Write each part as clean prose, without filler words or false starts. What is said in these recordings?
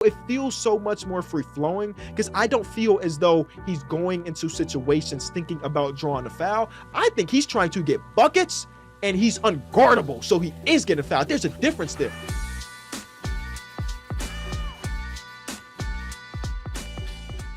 It feels so much more free-flowing because I don't feel as though he's going into situations thinking about drawing a foul. I think he's trying to get buckets, and he's unguardable, so he is getting fouled. There's a difference there.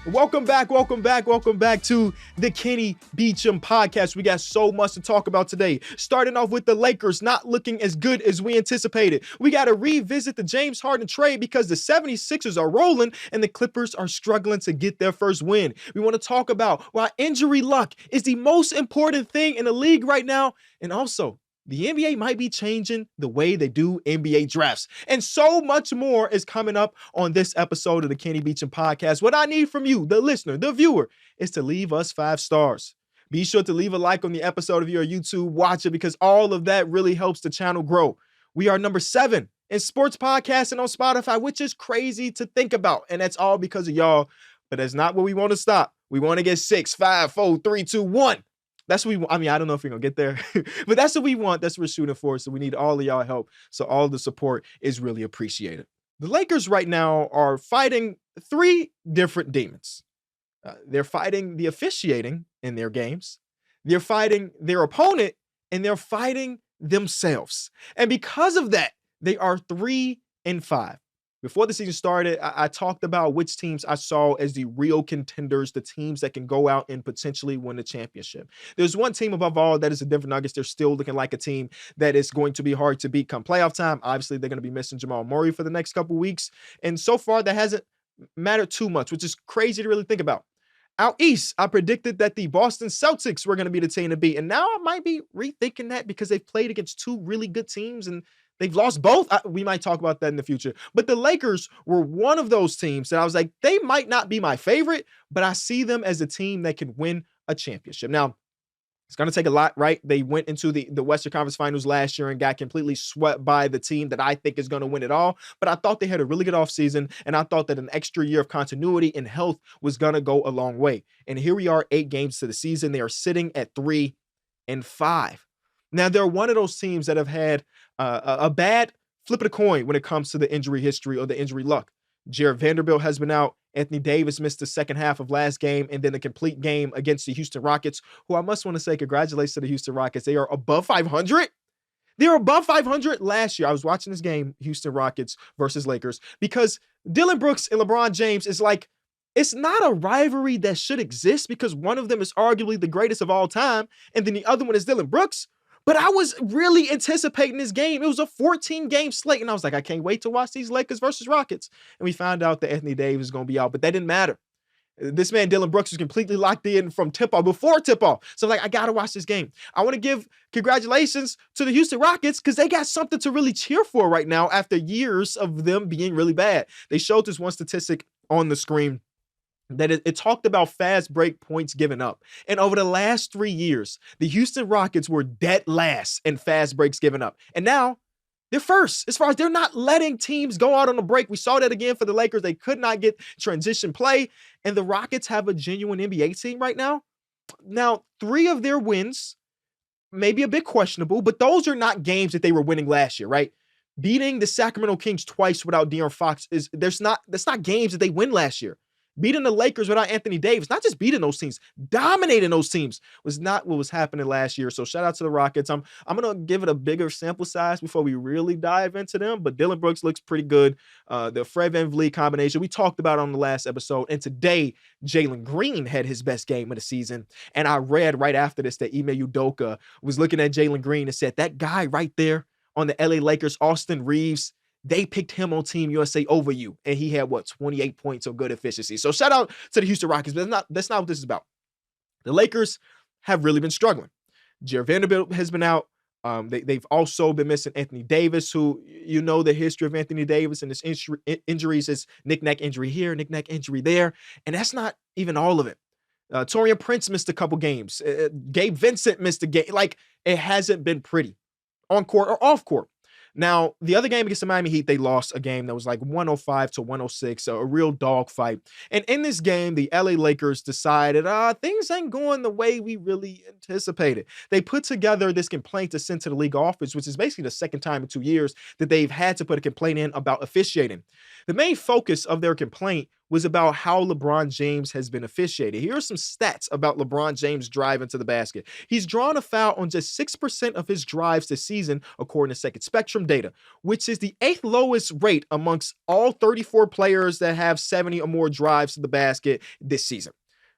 Welcome back to the Kenny Beecham podcast. We got so much to talk about today. Starting off with the Lakers not looking as good as we anticipated. We got to revisit the James Harden trade because the 76ers are rolling and the Clippers are struggling to get their first win. We want to talk about why injury luck is the most important thing in the league right now, and also the NBA might be changing the way they do NBA drafts. And so much more is coming up on this episode of the Kenny Beecham podcast. What I need from you, the listener, the viewer, is to leave us 5 stars. Be sure to leave a like on the episode if you're a YouTube watcher because all of that really helps the channel grow. We are number 7 in sports podcasting on Spotify, which is crazy to think about. And that's all because of y'all. But that's not where we want to stop. We want to get 6, 5, 4, 3, 2, 1. That's what we want. I mean, I don't know if we're going to get there, but that's what we want. That's what we're shooting for. So we need all of y'all help. So all the support is really appreciated. The Lakers right now are fighting 3 different demons. They're fighting the officiating in their games. They're fighting their opponent, and they're fighting themselves. And because of that, they are 3-5. Before the season started, I talked about which teams I saw as the real contenders, the teams that can go out and potentially win the championship. There's one team above all, that is the Denver Nuggets. They're still looking like a team that is going to be hard to beat come playoff time. Obviously, they're going to be missing Jamal Murray for the next couple weeks. And so far, that hasn't mattered too much, which is crazy to really think about. Out east, I predicted that the Boston Celtics were going to be the team to beat. And now I might be rethinking that because they've played against 2 really good teams and they've lost both. We might talk about that in the future. But the Lakers were one of those teams that I was like, they might not be my favorite, but I see them as a team that can win a championship. Now, it's going to take a lot, right? They went into the Western Conference Finals last year and got completely swept by the team that I think is going to win it all. But I thought they had a really good offseason, and I thought that an extra year of continuity and health was going to go a long way. And here we are, 8 games to the season. They are sitting at 3-5. Now, they're one of those teams that have had a bad flip of the coin when it comes to the injury history or the injury luck. Jared Vanderbilt has been out. Anthony Davis missed the second half of last game and then a complete game against the Houston Rockets, who I must want to say congratulations to the Houston Rockets. They are above 500. They were above 500 last year. I was watching this game, Houston Rockets versus Lakers, because Dylan Brooks and LeBron James is like, it's not a rivalry that should exist because one of them is arguably the greatest of all time, and then the other one is Dylan Brooks. But I was really anticipating this game. It was a 14-game slate, and I was like, I can't wait to watch these Lakers versus Rockets. And we found out that Anthony Davis is going to be out, but that didn't matter. This man, Dylan Brooks, was completely locked in from tip-off, before tip-off. So, I got to watch this game. I want to give congratulations to the Houston Rockets because they got something to really cheer for right now after years of them being really bad. They showed this one statistic on the screen that it talked about fast break points given up. And over the last 3 years, the Houston Rockets were dead last in fast breaks given up. And now they're first as far as they're not letting teams go out on a break. We saw that again for the Lakers. They could not get transition play. And the Rockets have a genuine NBA team right now. Now, 3 of their wins may be a bit questionable, but those are not games that they were winning last year, right? Beating the Sacramento Kings twice without De'Aaron Fox that's not games that they win last year. Beating the Lakers without Anthony Davis, not just beating those teams, dominating those teams was not what was happening last year. So shout out to the Rockets. I'm going to give it a bigger sample size before we really dive into them. But Dylan Brooks looks pretty good. The Fred VanVleet combination we talked about on the last episode. And today, Jalen Green had his best game of the season. And I read right after this that Ime Udoka was looking at Jalen Green and said, that guy right there on the LA Lakers, Austin Reeves, they picked him on Team USA over you. And he had, 28 points of good efficiency. So shout out to the Houston Rockets, but that's not what this is about. The Lakers have really been struggling. Jared Vanderbilt has been out. They've also been missing Anthony Davis, who, you know, the history of Anthony Davis and his injuries is knick-knack injury here, knick-knack injury there. And that's not even all of it. Taurean Prince missed a couple games. Gabe Vincent missed a game. It hasn't been pretty on court or off court. Now, the other game against the Miami Heat, they lost a game that was like 105 to 106, a real dogfight. And in this game, the LA Lakers decided, things ain't going the way we really anticipated. They put together this complaint to send to the league office, which is basically the second time in 2 years that they've had to put a complaint in about officiating. The main focus of their complaint was about how LeBron James has been officiated. Here are some stats about LeBron James driving to the basket. He's drawn a foul on just 6% of his drives this season, according to Second Spectrum data, which is the 8th lowest rate amongst all 34 players that have 70 or more drives to the basket this season.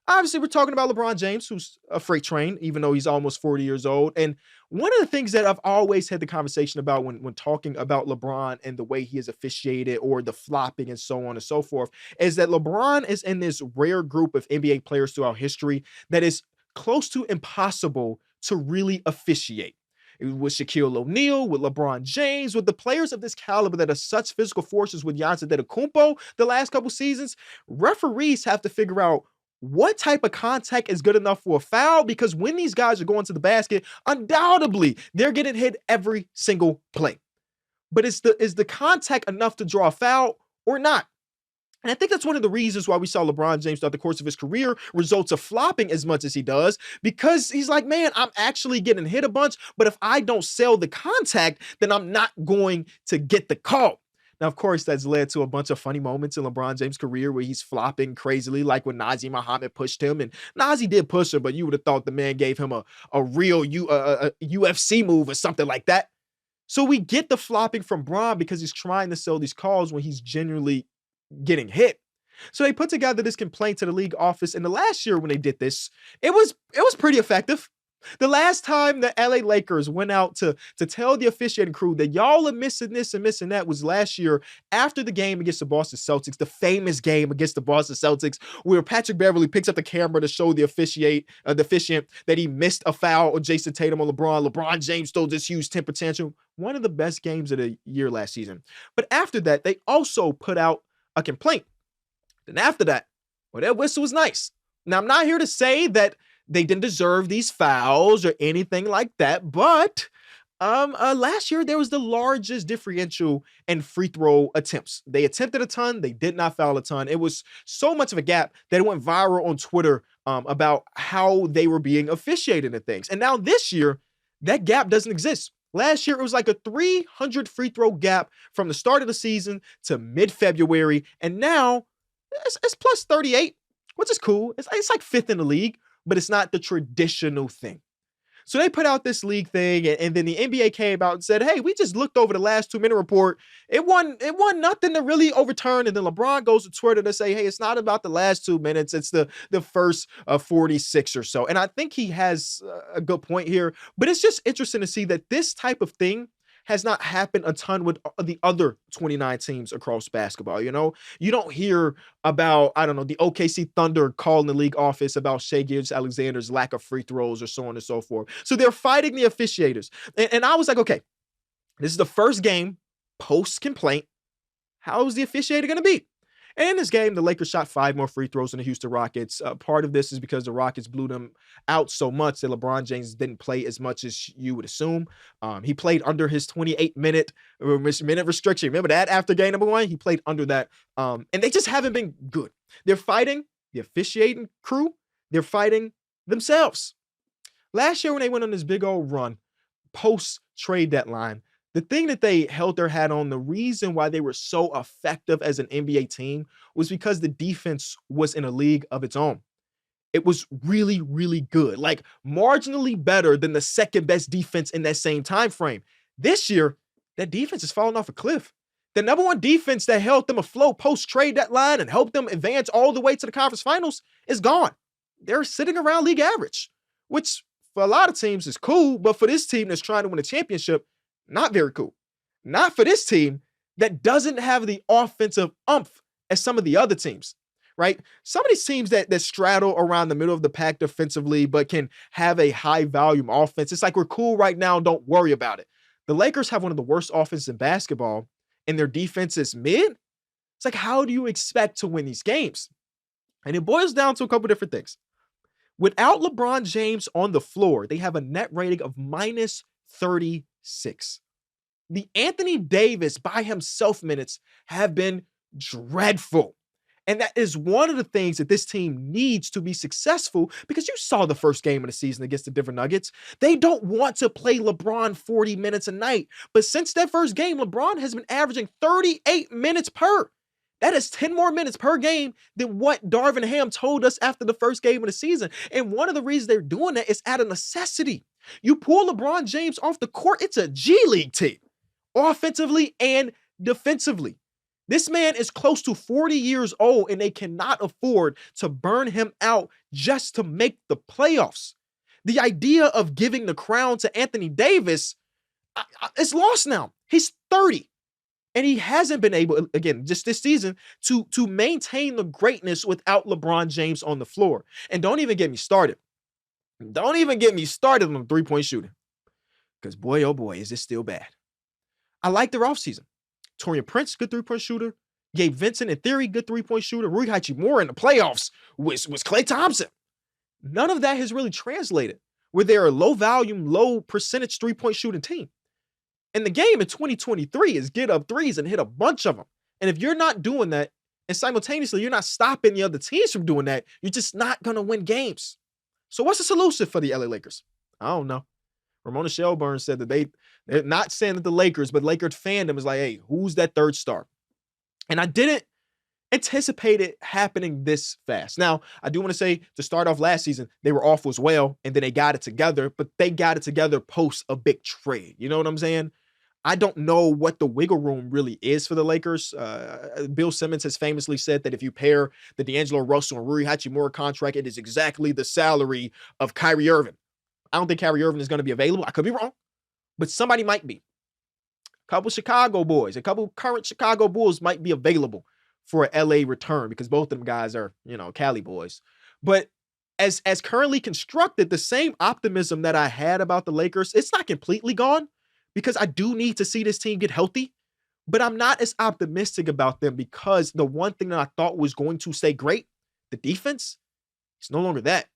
Obviously, we're talking about LeBron James, who's a freight train, even though he's almost 40 years old. And one of the things that I've always had the conversation about when talking about LeBron and the way he is officiated or the flopping and so on and so forth is that LeBron is in this rare group of NBA players throughout history that is close to impossible to really officiate. With Shaquille O'Neal, with LeBron James, with the players of this caliber that are such physical forces with Giannis Antetokounmpo the last couple seasons, referees have to figure out what type of contact is good enough for a foul, because when these guys are going to the basket, undoubtedly they're getting hit every single play. But is the contact enough to draw a foul or not? And I think that's one of the reasons why we saw LeBron James throughout the course of his career results of flopping as much as he does, because he's like, man, I'm actually getting hit a bunch, but if I don't sell the contact, then I'm not going to get the call. Now, of course, that's led to a bunch of funny moments in LeBron James' career where he's flopping crazily, like when Nazir Muhammad pushed him. And Nazir did push him, but you would have thought the man gave him a real UFC move or something like that. So we get the flopping from Bron because he's trying to sell these calls when he's genuinely getting hit. So they put together this complaint to the league office. And the last year when they did this, it was pretty effective. The last time the LA Lakers went out to tell the officiating crew that y'all are missing this and missing that was last year after the game against the Boston Celtics, the famous game against the Boston Celtics, where Patrick Beverley picks up the camera to show the officiant that he missed a foul on Jason Tatum or LeBron. LeBron James stole this huge temper tantrum. One of the best games of the year last season. But after that, they also put out a complaint. Then after that, well, that whistle was nice. Now, I'm not here to say that they didn't deserve these fouls or anything like that, but last year there was the largest differential in free throw attempts. They attempted a ton, they did not foul a ton. It was so much of a gap that it went viral on Twitter about how they were being officiated and things. And now this year, that gap doesn't exist. Last year, it was like a 300 free throw gap from the start of the season to mid-February, and now it's plus 38, which is cool. It's like 5th in the league, but it's not the traditional thing. So they put out this league thing, and then the NBA came out and said, hey, we just looked over the last 2-minute report. It wasn't nothing to really overturn. And then LeBron goes to Twitter to say, hey, it's not about the last 2 minutes. It's the first 46 or so. And I think he has a good point here, but it's just interesting to see that this type of thing has not happened a ton with the other 29 teams across basketball. You know, you don't hear about, I don't know, the OKC Thunder calling the league office about Shai Gilgeous-Alexander's lack of free throws or so on and so forth. So they're fighting the officiators. And I was like, okay, this is the first game post-complaint. How is the officiator going to be? And in this game, the Lakers shot 5 more free throws than the Houston Rockets. Part of this is because the Rockets blew them out so much that LeBron James didn't play as much as you would assume. He played under his 28-minute restriction. Remember that after game number 1? He played under that. And they just haven't been good. They're fighting the officiating crew. They're fighting themselves. Last year when they went on this big old run, post-trade deadline, the thing that they held their hat on, the reason why they were so effective as an NBA team was because the defense was in a league of its own. It was really, really good, like marginally better than the second best defense in that same time frame. This year, that defense is falling off a cliff. The number one defense that held them afloat post-trade deadline and helped them advance all the way to the conference finals is gone. They're sitting around league average, which for a lot of teams is cool, but for this team that's trying to win a championship, not very cool. Not for this team that doesn't have the offensive oomph as some of the other teams, right? Some of these teams that straddle around the middle of the pack defensively, but can have a high volume offense. It's like, we're cool right now. Don't worry about it. The Lakers have one of the worst offenses in basketball, and their defense is mid. It's like, how do you expect to win these games? And it boils down to a couple different things. Without LeBron James on the floor, they have a net rating of minus 36. The Anthony Davis by himself minutes have been dreadful. And that is one of the things that this team needs to be successful, because you saw the first game of the season against the Denver Nuggets. They don't want to play LeBron 40 minutes a night. But since that first game, LeBron has been averaging 38 minutes per. That is 10 more minutes per game than what Darvin Ham told us after the first game of the season. And one of the reasons they're doing that is out of necessity. You pull LeBron James off the court, it's a G League team, offensively and defensively. This man is close to 40 years old, and they cannot afford to burn him out just to make the playoffs. The idea of giving the crown to Anthony Davis, it's lost now. He's 30, and he hasn't been able, again, just this season, to maintain the greatness without LeBron James on the floor. And don't even get me started. Don't even get me started on the three-point shooting, because boy, oh boy, is this still bad. I like their offseason. Taurean Prince, good three-point shooter. Gabe Vincent, in theory, good three-point shooter. Rui Hachimura in the playoffs was Klay Thompson. None of that has really translated, where they're a low-volume, low-percentage three-point shooting team. And the game in 2023 is get up threes and hit a bunch of them. And if you're not doing that, and simultaneously you're not stopping the other teams from doing that, you're just not going to win games. So what's the solution for the LA Lakers? I don't know. Ramona Shelburne said that they're not saying that the Lakers, but Lakers fandom is like, hey, who's that third star? And I didn't anticipate it happening this fast. Now, I do want to say, to start off last season, they were awful as well, and then they got it together, but they got it together post a big trade. You know what I'm saying? I don't know what the wiggle room really is for the Lakers. Bill Simmons has famously said that if you pair the D'Angelo Russell and Rui Hachimura contract, it is exactly the salary of Kyrie Irving. I don't think Kyrie Irving is going to be available. I could be wrong, but somebody might be. A couple Chicago boys, a couple current Chicago Bulls might be available for an LA return, because both of them guys are, Cali boys. But as currently constructed, the same optimism that I had about the Lakers, it's not completely gone, because I do need to see this team get healthy. But I'm not as optimistic about them, because the one thing that I thought was going to stay great, the defense, it's no longer that.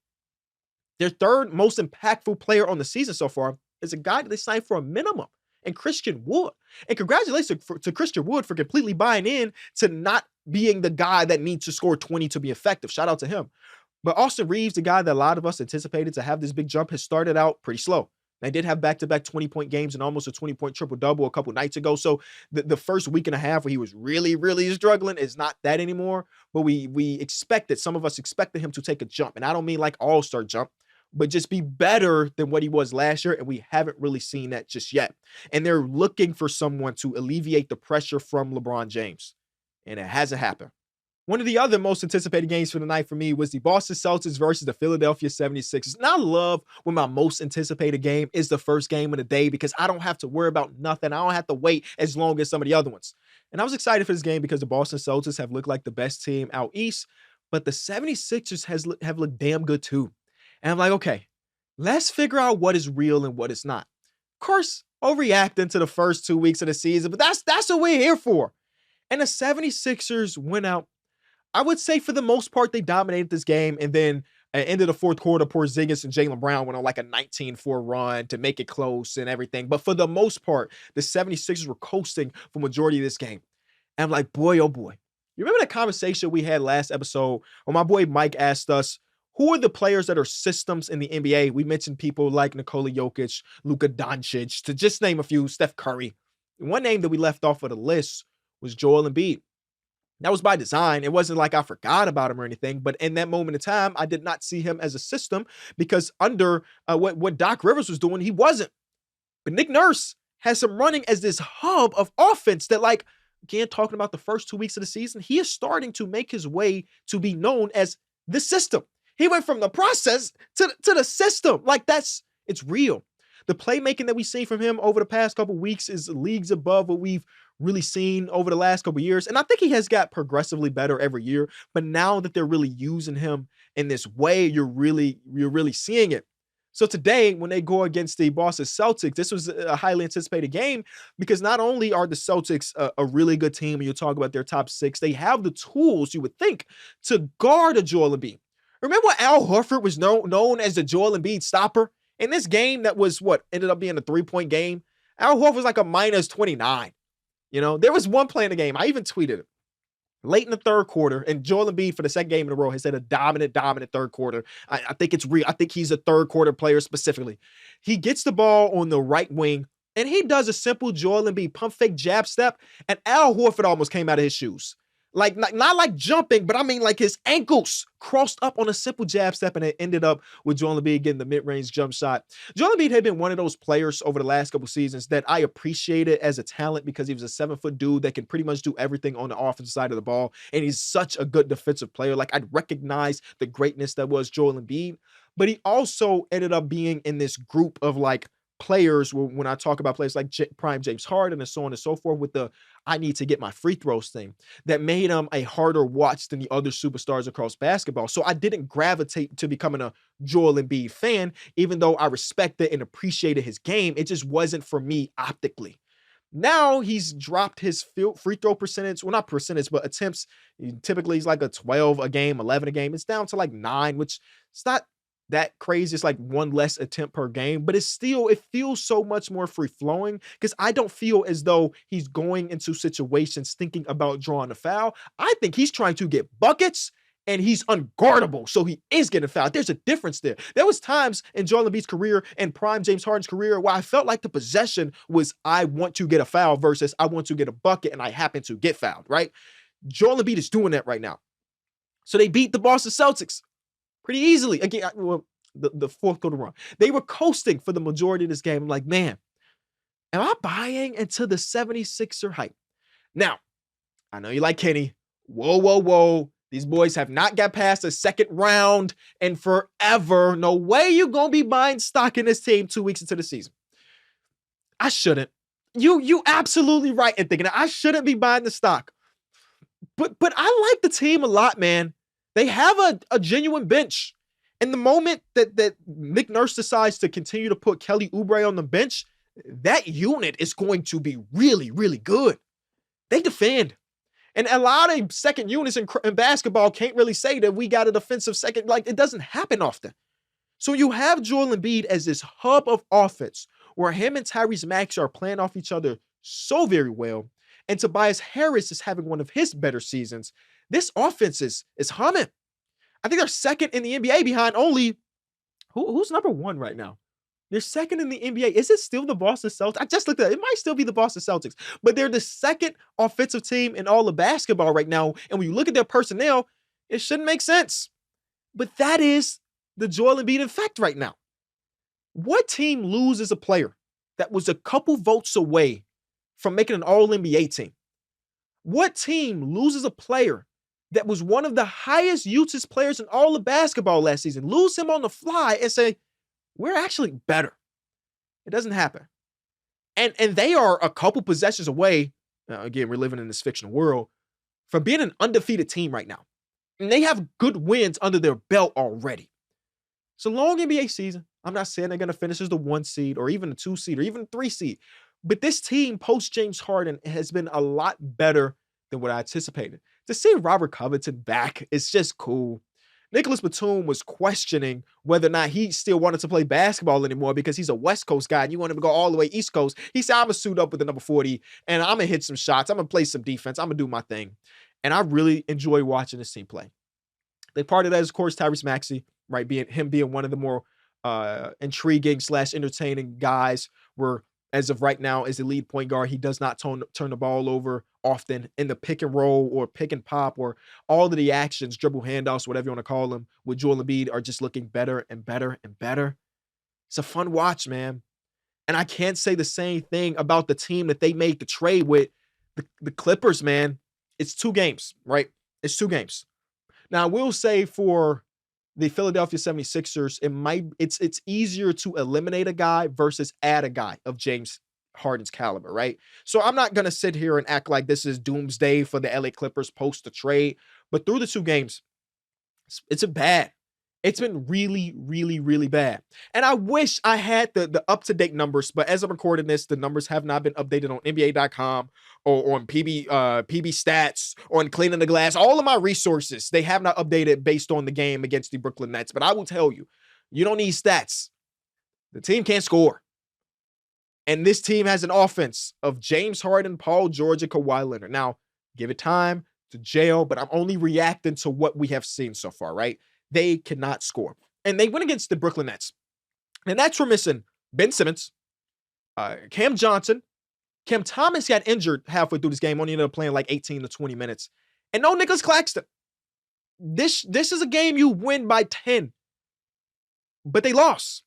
Their third most impactful player on the season so far is a guy that they signed for a minimum, and Christian Wood. And congratulations to Christian Wood for completely buying in to not being the guy that needs to score 20 to be effective. Shout out to him. But Austin Reeves, the guy that a lot of us anticipated to have this big jump, has started out pretty slow. They did have back-to-back 20-point games and almost a 20-point triple-double a couple nights ago. So the first week and a half where he was really, really struggling is not that anymore. But some of us expected him to take a jump. And I don't mean like all-star jump, but just be better than what he was last year. And we haven't really seen that just yet. And they're looking for someone to alleviate the pressure from LeBron James. And it hasn't happened. One of the other most anticipated games for the night for me was the Boston Celtics versus the Philadelphia 76ers. And I love when my most anticipated game is the first game of the day, because I don't have to worry about nothing. I don't have to wait as long as some of the other ones. And I was excited for this game because the Boston Celtics have looked like the best team out east, but the 76ers have looked damn good too. And I'm like, okay, let's figure out what is real and what is not. Of course, overreacting to the first 2 weeks of the season, but that's what we're here for. And the 76ers went out. I would say for the most part, they dominated this game. And then at the end of the fourth quarter, Porzingis and Jaylen Brown went on like a 19-4 run to make it close and everything. But for the most part, the 76ers were coasting for majority of this game. And I'm like, boy, oh boy. You remember that conversation we had last episode when my boy Mike asked us, who are the players that are systems in the NBA? We mentioned people like Nikola Jokic, Luka Doncic, to just name a few, Steph Curry. One name that we left off of the list was Joel Embiid. That was by design. It wasn't like I forgot about him or anything, but in that moment in time, I did not see him as a system, because under what Doc Rivers was doing, he wasn't. But Nick Nurse has him running as this hub of offense that, like, again, talking about the first 2 weeks of the season, he is starting to make his way to be known as the system. He went from the process to the system. Like, it's real. The playmaking that we've seen from him over the past couple weeks is leagues above what we've really seen over the last couple years. And I think he has got progressively better every year. But now that they're really using him in this way, you're really seeing it. So today, when they go against the Boston Celtics, this was a highly anticipated game, because not only are the Celtics a really good team, when you talk about their top six, they have the tools, you would think, to guard a Joel Embiid. Remember when Al Horford was known as the Joel Embiid stopper? In this game that was ended up being a 3-point game, Al Horford was like a minus 29. There was one play in the game. I even tweeted it. Late in the third quarter, and Joel Embiid for the second game in a row has had a dominant third quarter. I think it's real. I think he's a third quarter player specifically. He gets the ball on the right wing, and he does a simple Joel Embiid pump fake jab step, and Al Horford almost came out of his shoes. Like, not like jumping, but I mean like his ankles crossed up on a simple jab step, and it ended up with Joel Embiid getting the mid-range jump shot. Joel Embiid had been one of those players over the last couple seasons that I appreciated as a talent because he was a 7-foot dude that can pretty much do everything on the offensive side of the ball, and he's such a good defensive player. Like, I'd recognize the greatness that was Joel Embiid, but he also ended up being in this group of like players when I talk about players like prime James Harden and so on and so forth with the I need to get my free throws thing that made him a harder watch than the other superstars across basketball. So I didn't gravitate to becoming a Joel Embiid fan, even though I respected and appreciated his game. It just wasn't for me optically. Now he's dropped his free throw percentage. Well, not percentage, but attempts. Typically, he's like a 12 a game, 11 a game. It's down to like 9, which it's not that crazy. It's like one less attempt per game, but it feels so much more free flowing because I don't feel as though he's going into situations thinking about drawing a foul. I think he's trying to get buckets and he's unguardable. So he is getting fouled. There's a difference there. There was times in Joel Embiid's career and prime James Harden's career where I felt like the possession was I want to get a foul versus I want to get a bucket and I happen to get fouled, right? Joel Embiid is doing that right now. So they beat the Boston Celtics pretty easily. Again, the fourth quarter run. They were coasting for the majority of this game. I'm like, man, am I buying into the 76er hype? Now, I know you like Kenny. Whoa. These boys have not got past the second round in forever. No way you gonna be buying stock in this team 2 weeks into the season. I shouldn't. You absolutely right in thinking that I shouldn't be buying the stock. But I like the team a lot, man. They have a genuine bench. And the moment that Nick Nurse decides to continue to put Kelly Oubre on the bench, that unit is going to be really, really good. They defend. And a lot of second units in basketball can't really say that we got a defensive second. Like, it doesn't happen often. So you have Joel Embiid as this hub of offense where him and Tyrese Maxey are playing off each other so very well. And Tobias Harris is having one of his better seasons. This offense is humming. I think they're second in the NBA behind only who's number one right now? They're second in the NBA. Is it still the Boston Celtics? I just looked at it. It might still be the Boston Celtics, but they're the second offensive team in all of basketball right now. And when you look at their personnel, it shouldn't make sense. But that is the Joel Embiid effect right now. What team loses a player that was a couple votes away from making an All-NBA team? What team loses a player that was one of the highest usage players in all of basketball last season, lose him on the fly and say, we're actually better? It doesn't happen. And they are a couple possessions away, again, we're living in this fictional world, from being an undefeated team right now. And they have good wins under their belt already. It's a long NBA season. I'm not saying they're going to finish as the 1 seed or even the 2 seed or even the 3 seed. But this team, post James Harden, has been a lot better than what I anticipated. To see Robert Covington back is just cool. Nicholas Batum was questioning whether or not he still wanted to play basketball anymore because he's a West Coast guy and you want him to go all the way East Coast. He said, I'm going to suit up with the number 40 and I'm going to hit some shots. I'm going to play some defense. I'm going to do my thing. And I really enjoy watching this team play. They part of that is, of course, Tyrese Maxey, right? Being one of the more intriguing / entertaining guys where, as of right now, as the lead point guard, he does not turn the ball over often in the pick and roll or pick and pop or all of the actions, dribble handoffs, whatever you want to call them, with Joel Embiid are just looking better and better and better. It's a fun watch, man. And I can't say the same thing about the team that they made the trade with, the Clippers, man. It's 2 games, right? It's 2 games. Now, I will say for the Philadelphia 76ers, it's easier to eliminate a guy versus add a guy of James Harden's caliber, right? So I'm not going to sit here and act like this is doomsday for the LA Clippers post the trade, but through the 2 games, it's bad. It's been really, really, really bad. And I wish I had the up-to-date numbers, but as I'm recording this, the numbers have not been updated on NBA.com or on PB Stats or on Cleaning the Glass. All of my resources, they have not updated based on the game against the Brooklyn Nets. But I will tell you, you don't need stats. The team can't score. And this team has an offense of James Harden, Paul George, and Kawhi Leonard. Now, give it time to jail, but I'm only reacting to what we have seen so far, right? They cannot score. And they went against the Brooklyn Nets. And that's were missing Ben Simmons, Cam Johnson. Cam Thomas got injured halfway through this game, only ended up playing like 18 to 20 minutes. And no Nicholas Claxton. This is a game you win by 10. But they lost.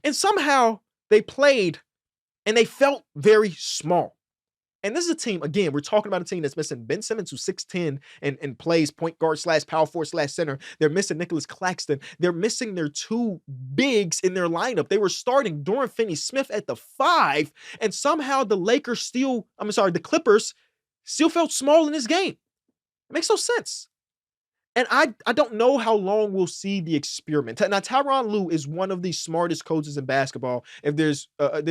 And somehow they played and they felt very small. And this is a team, again, we're talking about a team that's missing Ben Simmons, who's 6'10 and plays point guard / power forward / center. They're missing Nicholas Claxton. They're missing their two bigs in their lineup. They were starting Dorian Finney-Smith at the 5, and somehow the Clippers still felt small in this game. It makes no sense. And I don't know how long we'll see the experiment. Now, Tyronn Lue is one of the smartest coaches in basketball. If there's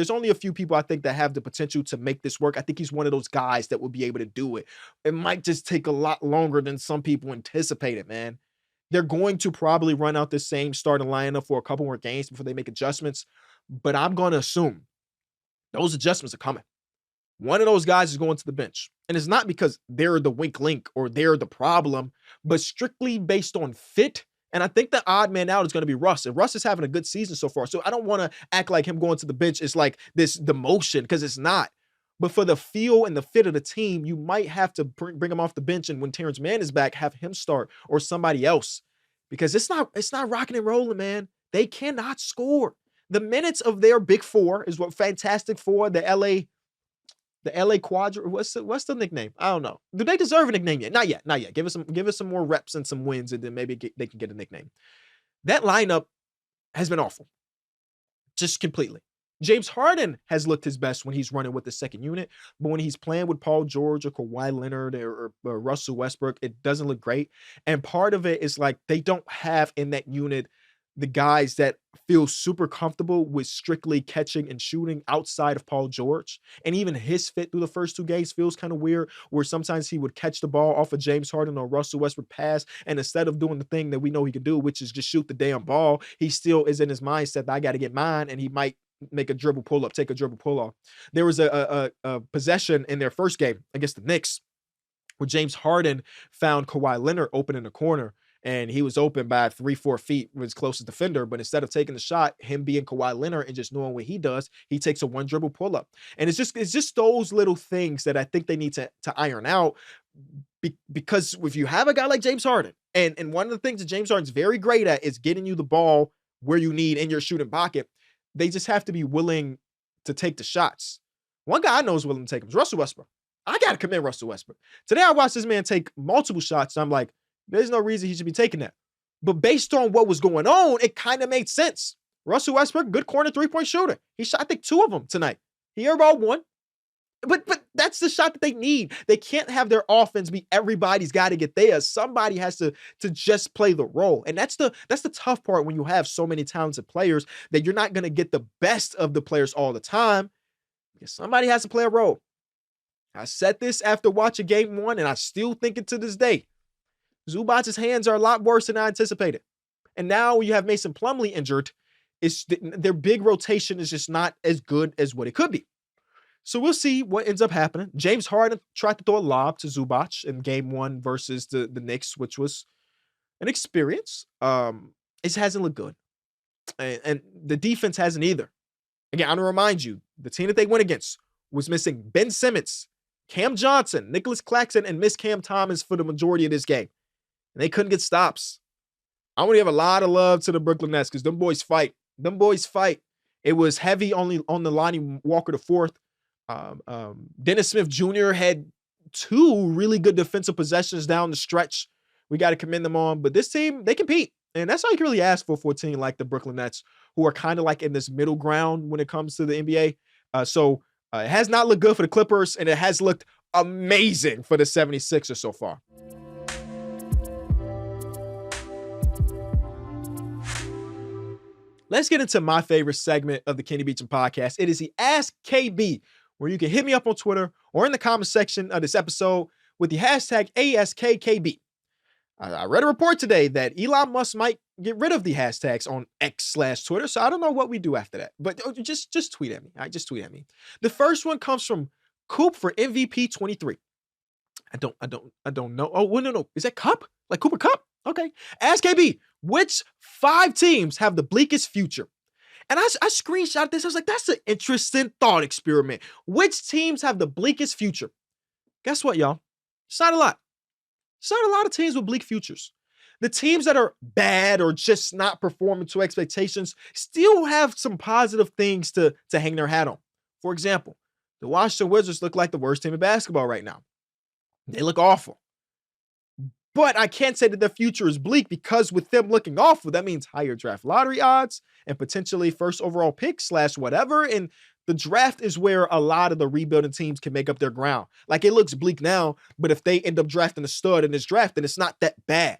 only a few people I think that have the potential to make this work, I think he's one of those guys that will be able to do it. It might just take a lot longer than some people anticipated, man. They're going to probably run out the same starting lineup for a couple more games before they make adjustments. But I'm going to assume those adjustments are coming. One of those guys is going to the bench. And it's not because they're the weak link or they're the problem, but strictly based on fit. And I think the odd man out is going to be Russ. And Russ is having a good season so far. So I don't want to act like him going to the bench is like this demotion, because it's not. But for the feel and the fit of the team, you might have to bring him off the bench. And when Terrence Mann is back, have him start or somebody else. Because it's not rocking and rolling, man. They cannot score. The minutes of their big four is what Fantastic Four, the LA Quadra, what's the nickname? I don't know. Do they deserve a nickname yet? Not yet. Give us some more reps and some wins, and then maybe they can get a nickname. That lineup has been awful. Just completely. James Harden has looked his best when he's running with the second unit, but when he's playing with Paul George or Kawhi Leonard or Russell Westbrook, it doesn't look great. And part of it is like they don't have in that unit the guys that feel super comfortable with strictly catching and shooting outside of Paul George. And even his fit through the first 2 games feels kind of weird, where sometimes he would catch the ball off of James Harden or Russell Westbrook pass, and instead of doing the thing that we know he could do, which is just shoot the damn ball, he still is in his mindset that I got to get mine, and he might make a dribble pull up, take a dribble pull off. There was a possession in their first game against the Knicks where James Harden found Kawhi Leonard open in the corner, and he was open by 3-4 feet with his closest defender. But instead of taking the shot, him being Kawhi Leonard and just knowing what he does, he takes a 1 dribble pull up. And it's just those little things that I think they need to iron out. Because if you have a guy like James Harden, and one of the things that James Harden's very great at is getting you the ball where you need in your shooting pocket, they just have to be willing to take the shots. One guy I know is willing to take them is Russell Westbrook. I got to commend Russell Westbrook. Today I watched this man take multiple shots, and I'm like, there's no reason he should be taking that. But based on what was going on, it kind of made sense. Russell Westbrook, good corner 3-point shooter. He shot, I think, 2 of them tonight. He airballed 1. But that's the shot that they need. They can't have their offense be everybody's got to get theirs. Somebody has to just play the role. And that's the tough part when you have so many talented players, that you're not going to get the best of the players all the time. Because somebody has to play a role. I said this after watching game 1, and I still think it to this day. Zubac's hands are a lot worse than I anticipated. And now when you have Mason Plumlee injured, their big rotation is just not as good as what it could be. So we'll see what ends up happening. James Harden tried to throw a lob to Zubac in game 1 versus the Knicks, which was an experience. It hasn't looked good. And the defense hasn't either. Again, I'm going to remind you, the team that they went against was missing Ben Simmons, Cam Johnson, Nicholas Claxton, and Miss Cam Thomas for the majority of this game. And they couldn't get stops. I want to give a lot of love to the Brooklyn Nets because them boys fight. It was heavy only on the Lonnie Walker IV. Dennis Smith Jr. had 2 really good defensive possessions down the stretch. We got to commend them on. But this team, they compete. And that's all you can really ask for a team like the Brooklyn Nets, who are kind of like in this middle ground when it comes to the NBA. It has not looked good for the Clippers, and it has looked amazing for the 76ers so far. Let's get into my favorite segment of the Kenny Beecham podcast. It is the Ask KB, where you can hit me up on Twitter or in the comment section of this episode with the hashtag ASKKB. I read a report today that Elon Musk might get rid of the hashtags on X/Twitter. So I don't know what we do after that. But just tweet at me. All right, just tweet at me. The first one comes from Coop for MVP 23. I don't know. Oh, well, no. Is that Cup? Like Cooper Cup? Okay. Ask KB, which 5 teams have the bleakest future? And I screenshot this. I was like, that's an interesting thought experiment. Which teams have the bleakest future? Guess what, y'all? It's not a lot. It's not a lot of teams with bleak futures. The teams that are bad or just not performing to expectations still have some positive things to hang their hat on. For example, the Washington Wizards look like the worst team in basketball right now. They look awful. But I can't say that their future is bleak because with them looking awful, that means higher draft lottery odds and potentially first overall pick / whatever. And the draft is where a lot of the rebuilding teams can make up their ground. Like it looks bleak now, but if they end up drafting a stud in this draft, then it's not that bad.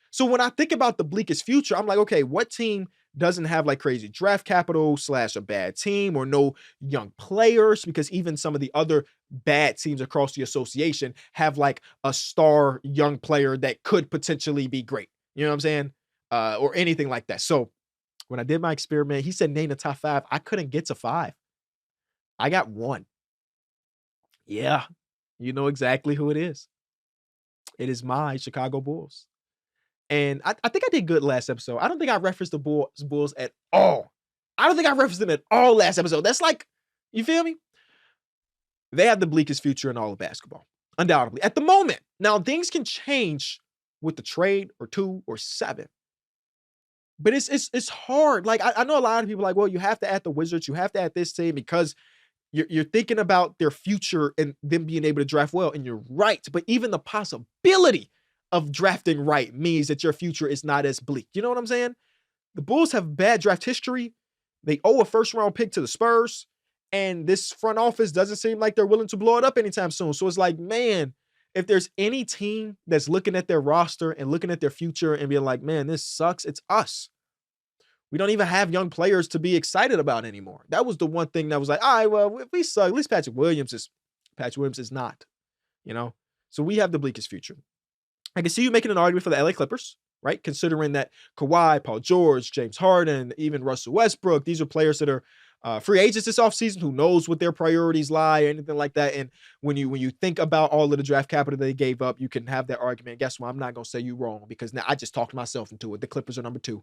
So when I think about the bleakest future, I'm like, okay, what team doesn't have like crazy draft capital / a bad team or no young players? Because even some of the other bad teams across the association have like a star young player that could potentially be great. You know what I'm saying? Or anything like that. So when I did my experiment, he said name the top 5. I couldn't get to 5. I got 1. Yeah, you know exactly who it is. It is my Chicago Bulls. And I think I did good last episode. I don't think I referenced the Bulls at all. I don't think I referenced them at all last episode. That's like, you feel me? They have the bleakest future in all of basketball, undoubtedly. At the moment. Now, things can change with the trade or 2 or 7. But it's hard. Like, I know a lot of people are like, well, you have to add the Wizards. You have to add this team because you're thinking about their future and them being able to draft well. And you're right. But even the possibility of drafting right means that your future is not as bleak. You know what I'm saying? The Bulls have bad draft history. They owe a first-round pick to the Spurs. And this front office doesn't seem like they're willing to blow it up anytime soon. So it's like, man, if there's any team that's looking at their roster and looking at their future and being like, man, this sucks, it's us. We don't even have young players to be excited about anymore. That was the one thing that was like, all right, well, if we suck, at least Patrick Williams is not, you know? So we have the bleakest future. I can see you making an argument for the LA Clippers, right? Considering that Kawhi, Paul George, James Harden, even Russell Westbrook, these are players that are free agents this offseason. Who knows what their priorities lie or anything like that. And when you think about all of the draft capital they gave up, you can have that argument. Guess what? I'm not going to say you wrong because now I just talked myself into it. The Clippers are number 2.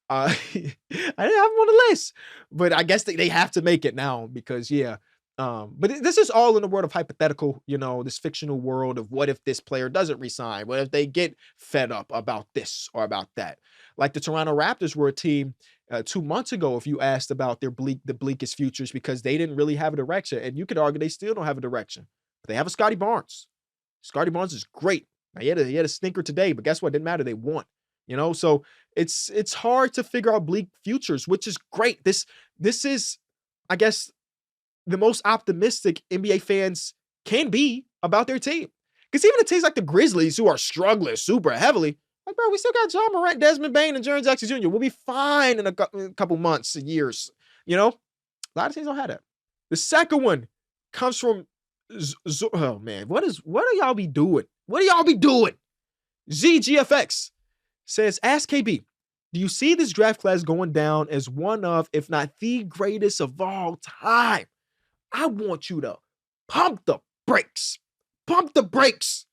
I didn't have them on the list, but I guess they have to make it now because, yeah. But this is all in the world of hypothetical, this fictional world of what if this player doesn't resign? What if they get fed up about this or about that? Like the Toronto Raptors were a team 2 months ago, if you asked about the bleakest futures, because they didn't really have a direction. And you could argue they still don't have a direction. But they have a Scotty Barnes. Scotty Barnes is great. Now, he had a stinker today, but guess what? It didn't matter. They won. So it's hard to figure out bleak futures, which is great. This is, I guess, the most optimistic NBA fans can be about their team. Because even the teams like the Grizzlies, who are struggling super heavily, like, bro, we still got John Morant, Desmond Bane, and Jaren Jackson Jr. We'll be fine in a couple months and years. A lot of teams don't have that. The second one comes from, oh man, what do y'all be doing? What do y'all be doing? ZGFX says, ask KB, do you see this draft class going down as one of, if not the greatest of all time? I want you to pump the brakes. Pump the brakes.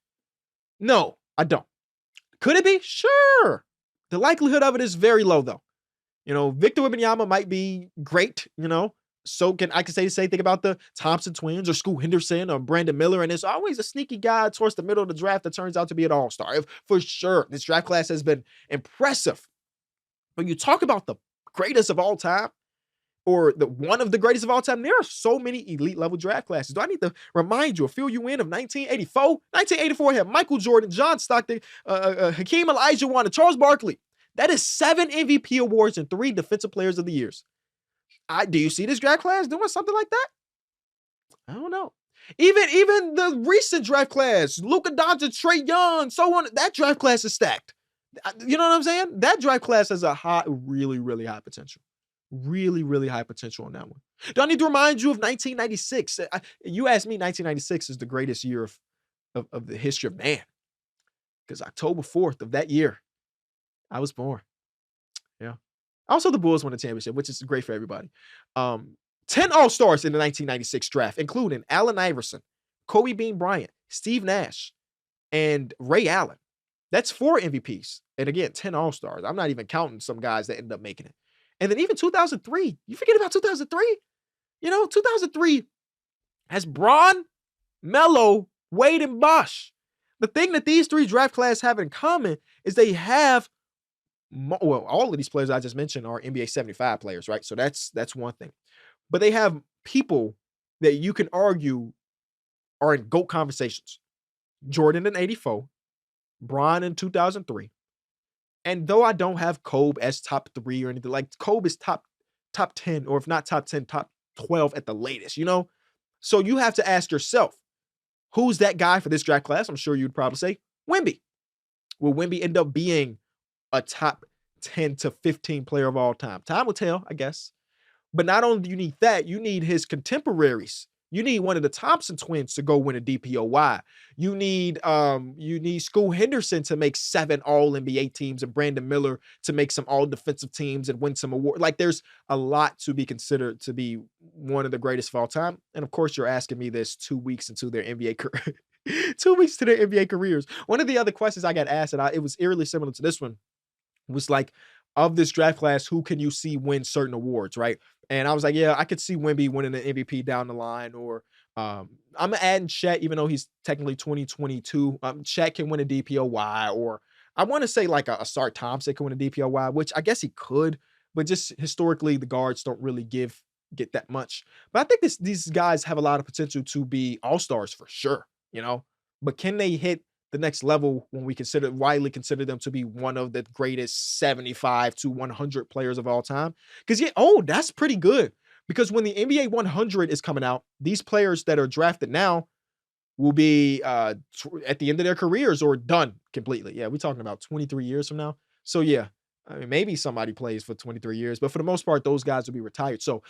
No, I don't. Could it be? Sure. The likelihood of it is very low, though. Victor Wembanyama might be great, So I can say the same thing about the Thompson twins or Scoot Henderson or Brandon Miller. And there's always a sneaky guy towards the middle of the draft that turns out to be an all-star. For sure, this draft class has been impressive. When you talk about the greatest of all time, or the one of the greatest of all time, there are so many elite level draft classes. Do I need to remind you or fill you in of 1984? 1984 had Michael Jordan, John Stockton, Hakeem Olajuwon, and Charles Barkley. That is 7 MVP awards and 3 Defensive Players of the Years. Do you see this draft class doing something like that? I don't know. Even the recent draft class, Luka Doncic, Trae Young, so on, that draft class is stacked. You know what I'm saying? That draft class has a really, really high potential. Really, really high potential on that one. Do I need to remind you of 1996? You asked me, 1996 is the greatest year of the history of man. Because October 4th of that year, I was born. Also, the Bulls won the championship, which is great for everybody. 10 All-Stars in the 1996 draft, including Allen Iverson, Kobe Bean Bryant, Steve Nash, and Ray Allen. That's 4 MVPs. And again, 10 All-Stars. I'm not even counting some guys that ended up making it. And then even 2003. You forget about 2003? 2003 has Braun, Melo, Wade, and Bosh. The thing that these 3 draft classes have in common is they have, all of these players I just mentioned are NBA 75 players, right? So that's one thing. But they have people that you can argue are in GOAT conversations. Jordan in 84, Bron in 2003. And though I don't have Kobe as top 3 or anything, like Kobe is top 10, or if not top 10, top 12 at the latest, So you have to ask yourself, who's that guy for this draft class? I'm sure you'd probably say Wemby. Will Wemby end up being a top 10 to 15 player of all time? Time will tell, I guess. But not only do you need that, you need his contemporaries. You need one of the Thompson twins to go win a DPOY. You need Scoot Henderson to make 7 All-NBA teams and Brandon Miller to make some All-Defensive teams and win some awards. Like, there's a lot to be considered to be one of the greatest of all time. And of course, you're asking me this 2 weeks into their NBA career. 2 weeks to their NBA careers. One of the other questions I got asked, and it was eerily similar to this one, was like, of this draft class, who can you see win certain awards, right? And I was like, yeah, I could see Wemby winning an MVP down the line, or I'm adding Chet, even though he's technically 2022. Chet can win a DPOY, or I want to say like a Sart Thompson can win a DPOY, which I guess he could, but just historically, the guards don't really get that much. But I think these guys have a lot of potential to be all-stars for sure, But can they hit the next level when we widely consider them to be one of the greatest 75 to 100 players of all time? Because that's pretty good. Because when the NBA 100 is coming out, these players that are drafted now will be at the end of their careers or done completely. Yeah, we're talking about 23 years from now. So yeah, I mean, maybe somebody plays for 23 years, but for the most part, those guys will be retired. So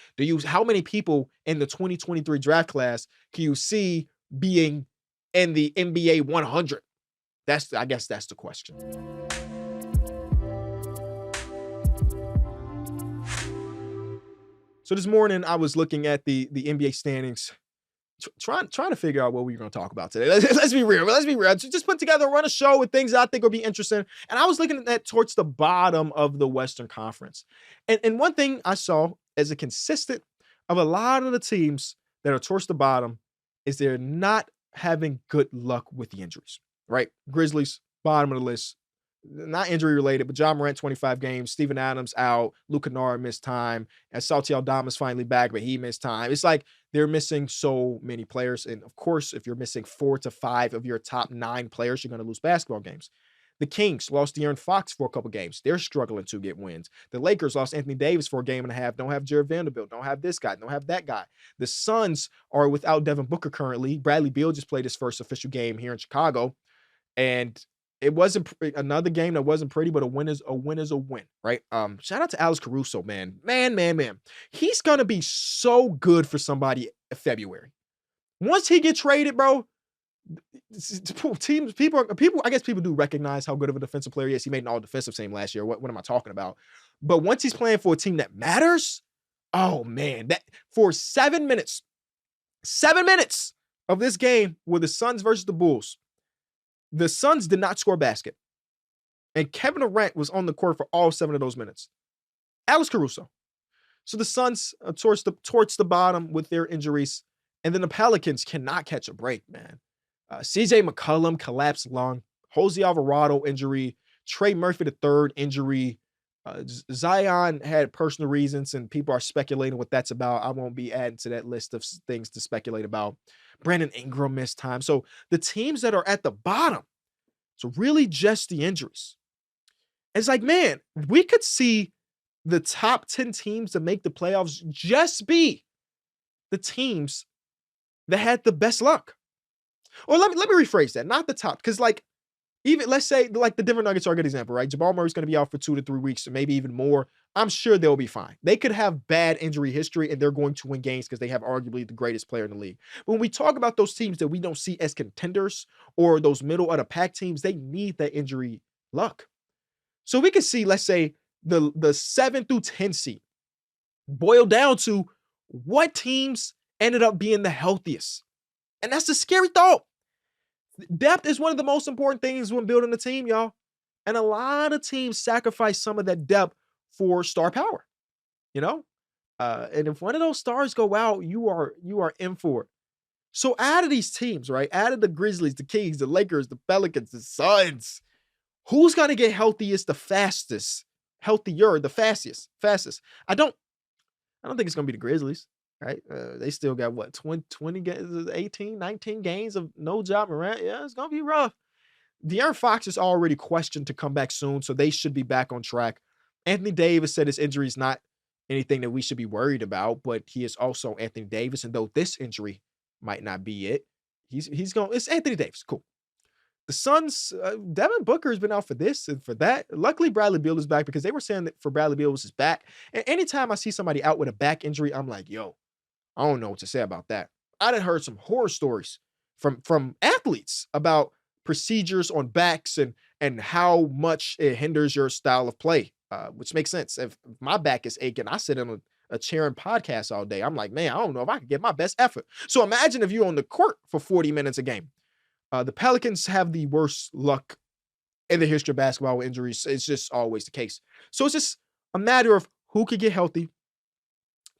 how many people in the 2023 draft class can you see being in the NBA 100? I guess that's the question. So this morning I was looking at the NBA standings, trying to figure out what we were going to talk about today. Let's be real. Just put together, run a show with things that I think will be interesting. And I was looking at that towards the bottom of the Western Conference. And one thing I saw as a consistent of a lot of the teams that are towards the bottom is they're not having good luck with the injuries. Right? Grizzlies, bottom of the list. Not injury related, but Ja Morant, 25 games. Steven Adams out. Luka Kennard missed time. And Santi Aldama's finally back, but he missed time. It's like they're missing so many players. And of course, if you're missing 4 to 5 of your top 9 players, you're going to lose basketball games. The Kings lost De'Aaron Fox for a couple games. They're struggling to get wins. The Lakers lost Anthony Davis for a game and a half. Don't have Jared Vanderbilt. Don't have this guy. Don't have that guy. The Suns are without Devin Booker currently. Bradley Beal just played his first official game here in Chicago. And it wasn't another game that wasn't pretty, but a win is a win, right? Shout out to Alex Caruso, man. He's gonna be so good for somebody in February. Once he gets traded, bro, people, I guess people do recognize how good of a defensive player he is. He made an all-defensive team last year. What am I talking about? But once he's playing for a team that matters, oh man, that for 7 minutes of this game with the Suns versus the Bulls. The Suns did not score a basket. And Kevin Durant was on the court for all 7 of those minutes. Alex Caruso. So the Suns are towards the bottom with their injuries. And then the Pelicans cannot catch a break, man. CJ McCollum collapsed lung. Jose Alvarado injury. Trey Murphy III injury. Zion had personal reasons, and people are speculating what that's about. I won't be adding to that list of things to speculate about. Brandon Ingram missed time. So the teams that are at the bottom, so really just the injuries. It's like, man, we could see the top 10 teams that make the playoffs just be the teams that had the best luck. Or let me rephrase that. Not the top, because like, even let's say like the Denver Nuggets are a good example, right? Jamal Murray's going to be out for 2 to 3 weeks, or maybe even more. I'm sure they'll be fine. They could have bad injury history and they're going to win games because they have arguably the greatest player in the league. But when we talk about those teams that we don't see as contenders or those middle of the pack teams, they need that injury luck. So we can see, let's say the 7 through 10 seed boil down to what teams ended up being the healthiest. And that's a scary thought. Depth is one of the most important things when building a team, y'all. And a lot of teams sacrifice some of that depth for star power, you know? And if one of those stars go out, you are in for it. So out of these teams, right? Out of the Grizzlies, the Kings, the Lakers, the Pelicans, the Suns, who's gonna get healthiest the fastest? Healthier, the fastest. I don't think it's gonna be the Grizzlies, right? They still got what 20 games, 18, 19 games of no Ja Morant. Yeah, it's gonna be rough. De'Aaron Fox is already questioned to come back soon, so they should be back on track. Anthony Davis said his injury is not anything that we should be worried about, but he is also Anthony Davis, and though this injury might not be it, he's going. It's Anthony Davis, cool. The Suns, Devin Booker has been out for this and for that. Luckily, Bradley Beal is back because they were saying that for Bradley Beal was his back. And anytime I see somebody out with a back injury, I'm like, yo, I don't know what to say about that. I done heard some horror stories from athletes about procedures on backs and how much it hinders your style of play, which makes sense. If my back is aching, I sit in a chair and podcast all day. I'm like, man, I don't know if I can get my best effort. So imagine if you're on the court for 40 minutes a game. The Pelicans have the worst luck in the history of basketball with injuries. It's just always the case. So it's just a matter of who could get healthy,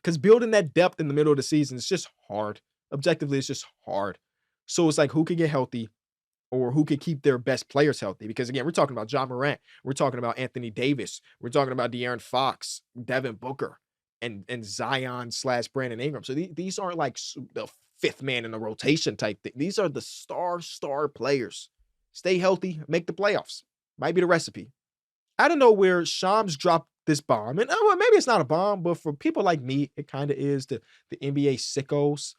because building that depth in the middle of the season is just hard. Objectively, it's just hard. So it's like who could get healthy or who could keep their best players healthy. Because again, we're talking about Ja Morant. We're talking about Anthony Davis. We're talking about De'Aaron Fox, Devin Booker, and Zion / Brandon Ingram. So these aren't like the fifth man in the rotation type thing. These are the star players. Stay healthy, make the playoffs. Might be the recipe. Out of nowhere, Shams dropped this bomb. And well, maybe it's not a bomb, but for people like me, it kind of is, the NBA sickos.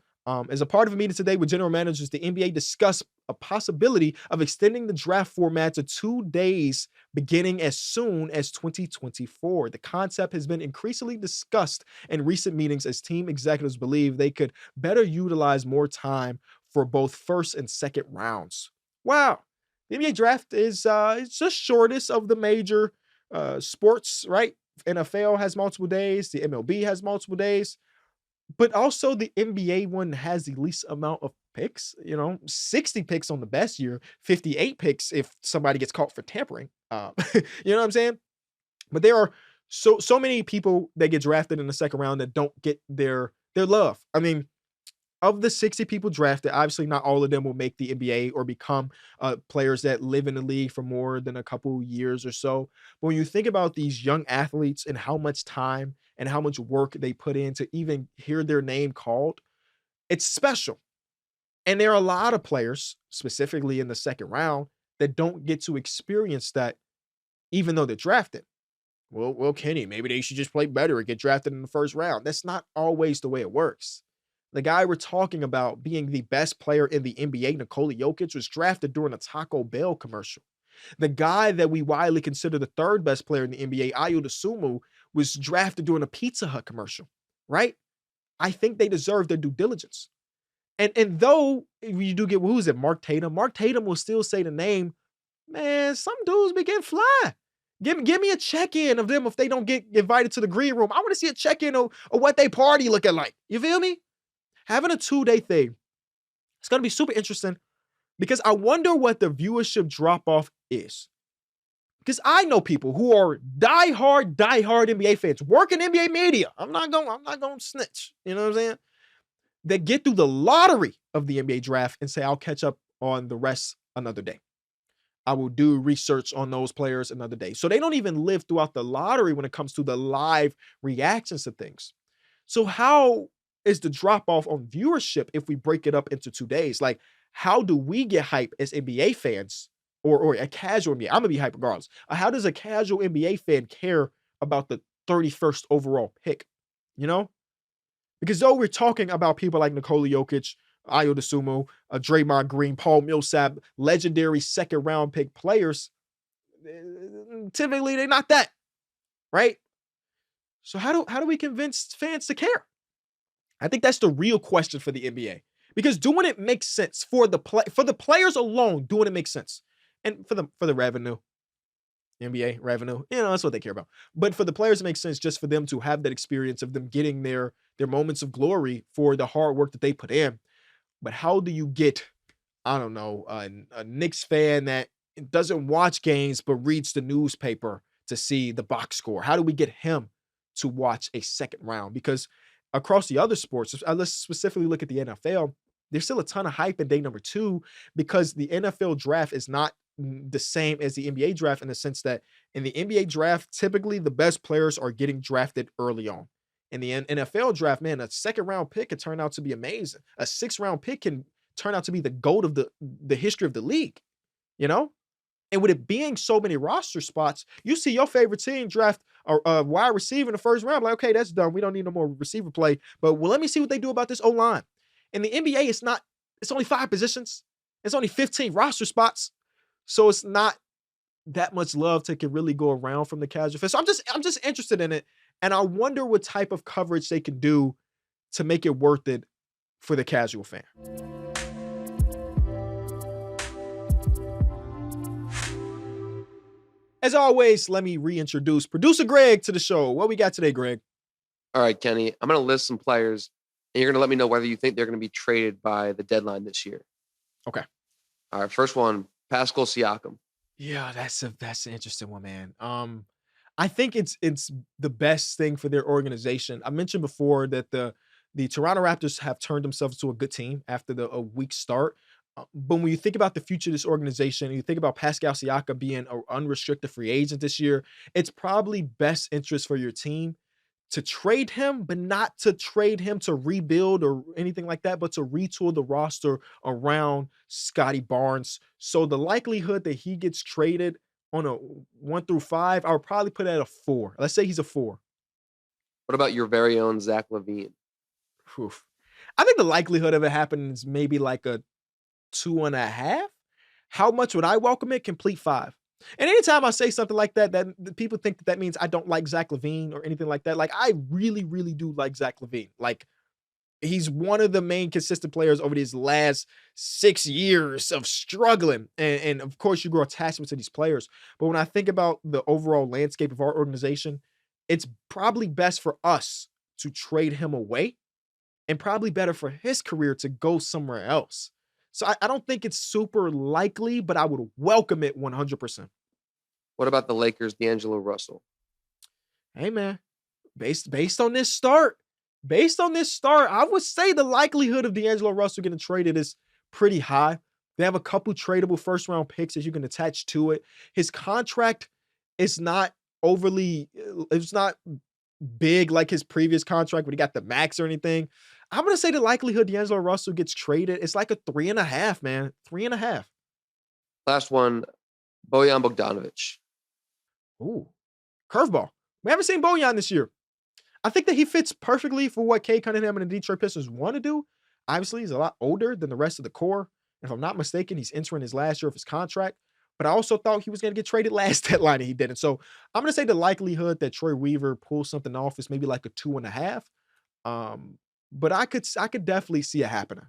As a part of a meeting today with general managers, the NBA discussed a possibility of extending the draft format to 2 days beginning as soon as 2024. The concept has been increasingly discussed in recent meetings as team executives believe they could better utilize more time for both first and second rounds. Wow. The NBA draft is it's the shortest of the major sports, right? NFL has multiple days. The MLB has multiple days. But also the NBA one has the least amount of picks, 60 picks on the best year, 58 picks if somebody gets caught for tampering. You know what I'm saying? But there are so many people that get drafted in the second round that don't get their love. I mean, of the 60 people drafted, obviously not all of them will make the NBA or become players that live in the league for more than a couple years or so. But when you think about these young athletes and how much time and how much work they put in to even hear their name called, it's special. And there are a lot of players, specifically in the second round, that don't get to experience that even though they're drafted. Well, Kenny, maybe they should just play better and get drafted in the first round. That's not always the way it works. The guy we're talking about being the best player in the NBA, Nikola Jokic, was drafted during a Taco Bell commercial. The guy that we widely consider the third best player in the NBA, Ayo Dosunmu, was drafted during a Pizza Hut commercial, right? I think they deserve their due diligence. And though you do get, who's it, Mark Tatum? Mark Tatum will still say the name, man, some dudes be getting fly. Give me a check-in of them if they don't get invited to the green room. I want to see a check-in of what they party looking like. You feel me? Having a 2-day thing, it's going to be super interesting because I wonder what the viewership drop-off is. Because I know people who are diehard NBA fans, work in NBA media. I'm not going to snitch. You know what I'm saying? They get through the lottery of the NBA draft and say, I'll catch up on the rest another day. I will do research on those players another day. So they don't even live throughout the lottery when it comes to the live reactions to things. So how is the drop off on viewership if we break it up into 2 days? Like, how do we get hype as NBA fans or a casual NBA? I'm going to be hype regardless. How does a casual NBA fan care about the 31st overall pick? You know? Because though we're talking about people like Nikola Jokic, Ayo Dosunmu, Draymond Green, Paul Millsap, legendary second round pick players, typically they're not that, right? So how do we convince fans to care? I think that's the real question for the NBA, because doing it makes sense for the players alone. Doing it makes sense, and for the revenue. NBA revenue. That's what they care about. But for the players, it makes sense just for them to have that experience of them getting their moments of glory for the hard work that they put in. But how do you get, I don't know, a Knicks fan that doesn't watch games but reads the newspaper to see the box score? How do we get him to watch a second round? Because across the other sports, let's specifically look at the NFL, there's still a ton of hype in day number 2 because the NFL draft is not the same as the NBA draft in the sense that in the NBA draft, typically the best players are getting drafted early on. In the NFL draft, man, a second round pick can turn out to be amazing. A 6th round pick can turn out to be the GOAT of the history of the league, you know? And with it being so many roster spots, you see your favorite team draft a wide receiver in the first round. Like, okay, that's done. We don't need no more receiver play. But let me see what they do about this O-line. In the NBA, it's only 5 positions. It's only 15 roster spots. So it's not that much love to can really go around from the casual fan. So I'm just interested in it. And I wonder what type of coverage they can do to make it worth it for the casual fan. As always, let me reintroduce producer Greg to the show. What we got today, Greg? All right, Kenny, I'm going to list some players, and you're going to let me know whether you think they're going to be traded by the deadline this year. Okay. All right, first one, Pascal Siakam. Yeah, that's an interesting one, man. I think it's the best thing for their organization. I mentioned before that the Toronto Raptors have turned themselves to a good team after a weak start. But when you think about the future of this organization, you think about Pascal Siakam being an unrestricted free agent this year, it's probably best interest for your team to trade him, but not to trade him to rebuild or anything like that, but to retool the roster around Scotty Barnes. So the likelihood that he gets traded on a 1 through 5, I would probably put it at a 4. Let's say he's a 4. What about your very own Zach LaVine? Oof. I think the likelihood of it happening is maybe like a 2.5. How much would I welcome it? Complete 5. And anytime I say something like that, that people think that means I don't like Zach LaVine or anything like that. Like, I really, really do like Zach LaVine. Like, he's one of the main consistent players over these last 6 years of struggling. And of course, you grow attachment to these players. But when I think about the overall landscape of our organization, it's probably best for us to trade him away and probably better for his career to go somewhere else. So I don't think it's super likely, but I would welcome it 100%. What about the Lakers' D'Angelo Russell? Hey, man, based on this start, I would say the likelihood of D'Angelo Russell getting traded is pretty high. They have a couple tradable first-round picks that you can attach to it. His contract is not it's not big like his previous contract when he got the max or anything. I'm going to say the likelihood D'Angelo Russell gets traded is like a 3.5, man. 3.5. Last one, Bojan Bogdanovic. Ooh, curveball. We haven't seen Bojan this year. I think that he fits perfectly for what Cade Cunningham and the Detroit Pistons want to do. Obviously, he's a lot older than the rest of the core. If I'm not mistaken, he's entering his last year of his contract. But I also thought he was going to get traded last deadline and he didn't. So I'm going to say the likelihood that Troy Weaver pulls something off is maybe like a 2.5. But I could definitely see it happening.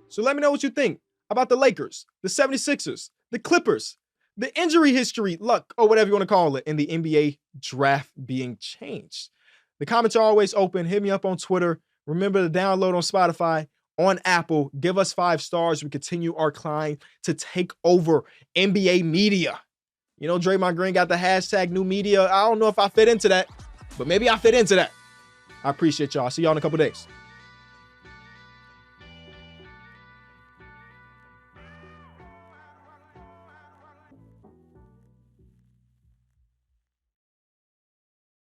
So let me know what you think about the Lakers, the 76ers, the Clippers, the injury history, luck, or whatever you want to call it, in the NBA draft being changed. The comments are always open. Hit me up on Twitter. Remember to download on Spotify, on Apple. Give us 5 stars. We continue our climb to take over NBA media. You know, Draymond Green got the hashtag new media. I don't know if I fit into that, but maybe I fit into that. I appreciate y'all. See y'all in a couple days.